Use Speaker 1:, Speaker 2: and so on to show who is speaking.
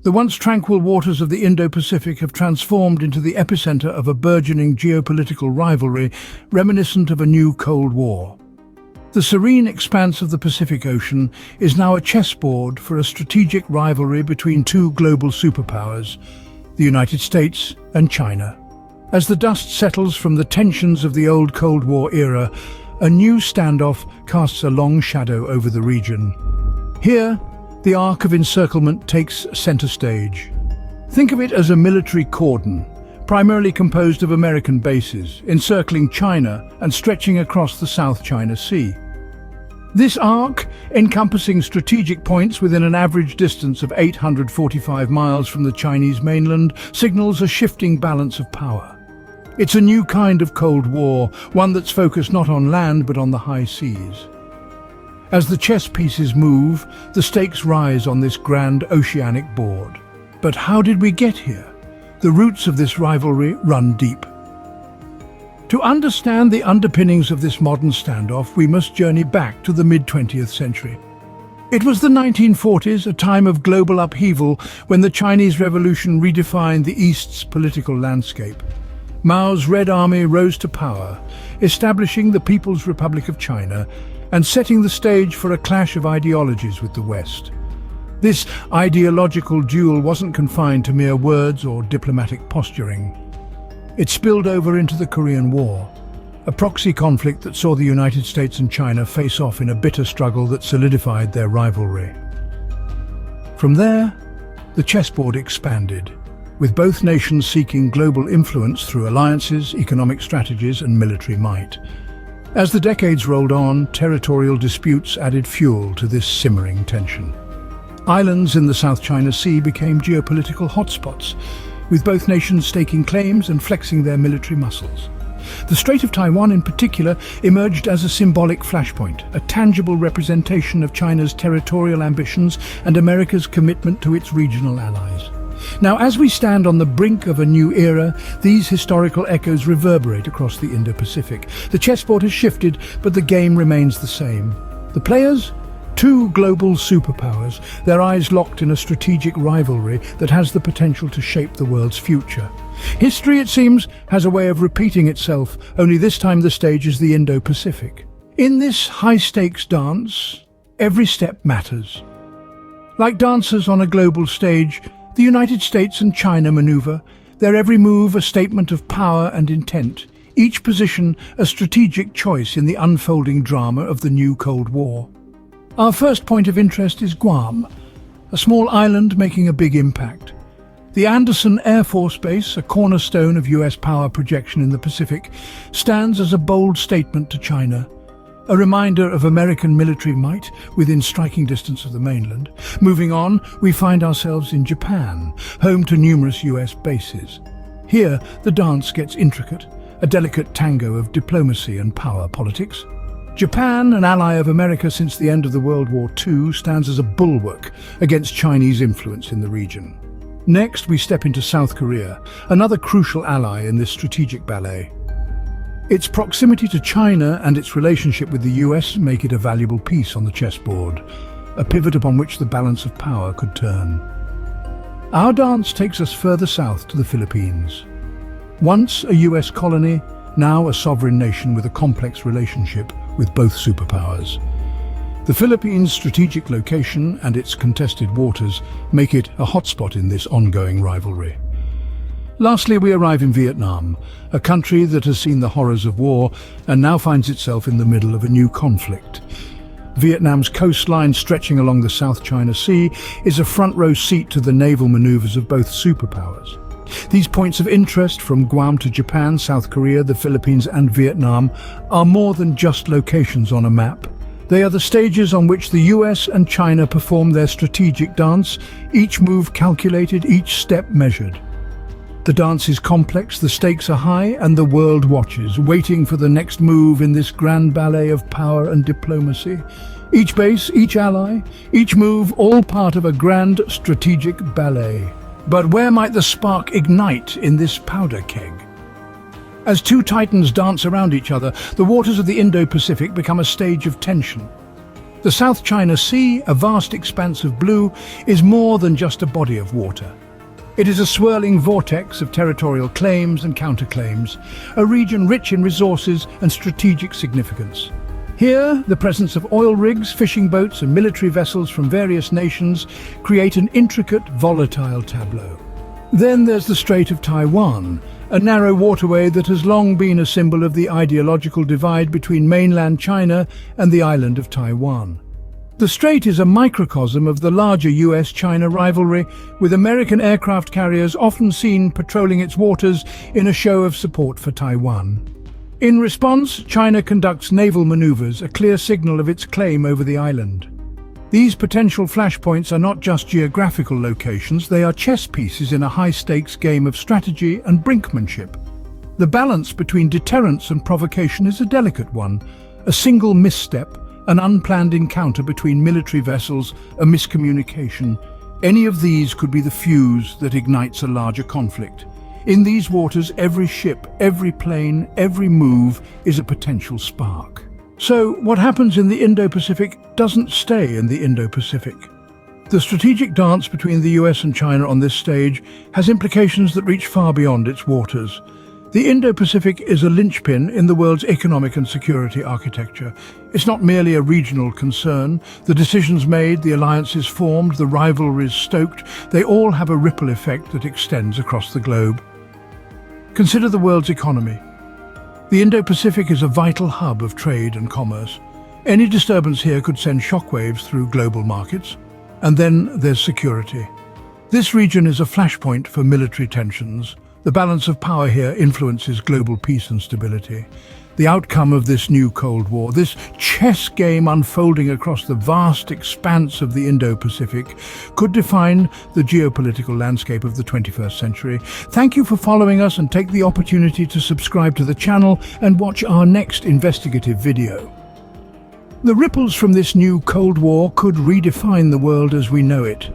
Speaker 1: The once tranquil waters of the Indo-Pacific have transformed into the epicenter of a burgeoning geopolitical rivalry reminiscent of a new Cold War. The serene expanse of the Pacific Ocean is now a chessboard for a strategic rivalry between two global superpowers, the United States and China. As the dust settles from the tensions of the old Cold War era, a new standoff casts a long shadow over the region. Here, the arc of encirclement takes center stage. Think of it as a military cordon, primarily composed of American bases, encircling China and stretching across the South China Sea. This arc, encompassing strategic points within an average distance of 845 miles from the Chinese mainland, signals a shifting balance of power. It's a new kind of Cold War, one that's focused not on land but on the high seas. As the chess pieces move, the stakes rise on this grand oceanic board. But how did we get here? The roots of this rivalry run deep. To understand the underpinnings of this modern standoff, we must journey back to the mid-20th century. It was the 1940s, a time of global upheaval when the Chinese Revolution redefined the East's political landscape. Mao's Red Army rose to power, establishing the People's Republic of China and setting the stage for a clash of ideologies with the West. This ideological duel wasn't confined to mere words or diplomatic posturing. It spilled over into the Korean War, a proxy conflict that saw the United States and China face off in a bitter struggle that solidified their rivalry. From there, the chessboard expanded, with both nations seeking global influence through alliances, economic strategies, and military might. As the decades rolled on, territorial disputes added fuel to this simmering tension. Islands in the South China Sea became geopolitical hotspots, with both nations staking claims and flexing their military muscles. The Strait of Taiwan in particular emerged as a symbolic flashpoint, a tangible representation of China's territorial ambitions and America's commitment to its regional allies. Now, as we stand on the brink of a new era, these historical echoes reverberate across the Indo-Pacific. The chessboard has shifted, but the game remains the same. The players? Two global superpowers, their eyes locked in a strategic rivalry that has the potential to shape the world's future. History, it seems, has a way of repeating itself, only this time the stage is the Indo-Pacific. In this high-stakes dance, every step matters. Like dancers on a global stage, the United States and China maneuver, their every move a statement of power and intent, each position a strategic choice in the unfolding drama of the new Cold War. Our first point of interest is Guam, a small island making a big impact. The Andersen Air Force Base, a cornerstone of US power projection in the Pacific, stands as a bold statement to China, a reminder of American military might within striking distance of the mainland. Moving on, we find ourselves in Japan, home to numerous US bases. Here, the dance gets intricate, a delicate tango of diplomacy and power politics. Japan, an ally of America since the end of the World War II, stands as a bulwark against Chinese influence in the region. Next, we step into South Korea, another crucial ally in this strategic ballet. Its proximity to China and its relationship with the US make it a valuable piece on the chessboard, a pivot upon which the balance of power could turn. Our dance takes us further south to the Philippines. Once a US colony, now a sovereign nation with a complex relationship with both superpowers. The Philippines' strategic location and its contested waters make it a hotspot in this ongoing rivalry. Lastly, we arrive in Vietnam, a country that has seen the horrors of war and now finds itself in the middle of a new conflict. Vietnam's coastline stretching along the South China Sea is a front-row seat to the naval maneuvers of both superpowers. These points of interest, from Guam to Japan, South Korea, the Philippines and Vietnam, are more than just locations on a map. They are the stages on which the US and China perform their strategic dance, each move calculated, each step measured. The dance is complex, the stakes are high, and the world watches, waiting for the next move in this grand ballet of power and diplomacy. Each base, each ally, each move, all part of a grand strategic ballet. But where might the spark ignite in this powder keg? As two titans dance around each other, the waters of the Indo-Pacific become a stage of tension. The South China Sea, a vast expanse of blue, is more than just a body of water. It is a swirling vortex of territorial claims and counterclaims, a region rich in resources and strategic significance. Here, the presence of oil rigs, fishing boats and military vessels from various nations create an intricate, volatile tableau. Then there's the Strait of Taiwan, a narrow waterway that has long been a symbol of the ideological divide between mainland China and the island of Taiwan. The strait is a microcosm of the larger US-China rivalry, with American aircraft carriers often seen patrolling its waters in a show of support for Taiwan. In response, China conducts naval maneuvers, a clear signal of its claim over the island. These potential flashpoints are not just geographical locations, they are chess pieces in a high-stakes game of strategy and brinkmanship. The balance between deterrence and provocation is a delicate one. A single misstep, an unplanned encounter between military vessels, a miscommunication. Any of these could be the fuse that ignites a larger conflict. In these waters, every ship, every plane, every move is a potential spark. So, what happens in the Indo-Pacific doesn't stay in the Indo-Pacific. The strategic dance between the US and China on this stage has implications that reach far beyond its waters. The Indo-Pacific is a linchpin in the world's economic and security architecture. It's not merely a regional concern. The decisions made, the alliances formed, the rivalries stoked, they all have a ripple effect that extends across the globe. Consider the world's economy. The Indo-Pacific is a vital hub of trade and commerce. Any disturbance here could send shockwaves through global markets. And then there's security. This region is a flashpoint for military tensions. The balance of power here influences global peace and stability. The outcome of this new Cold War, this chess game unfolding across the vast expanse of the Indo-Pacific, could define the geopolitical landscape of the 21st century. Thank you for following us, and take the opportunity to subscribe to the channel and watch our next investigative video. The ripples from this new Cold War could redefine the world as we know it.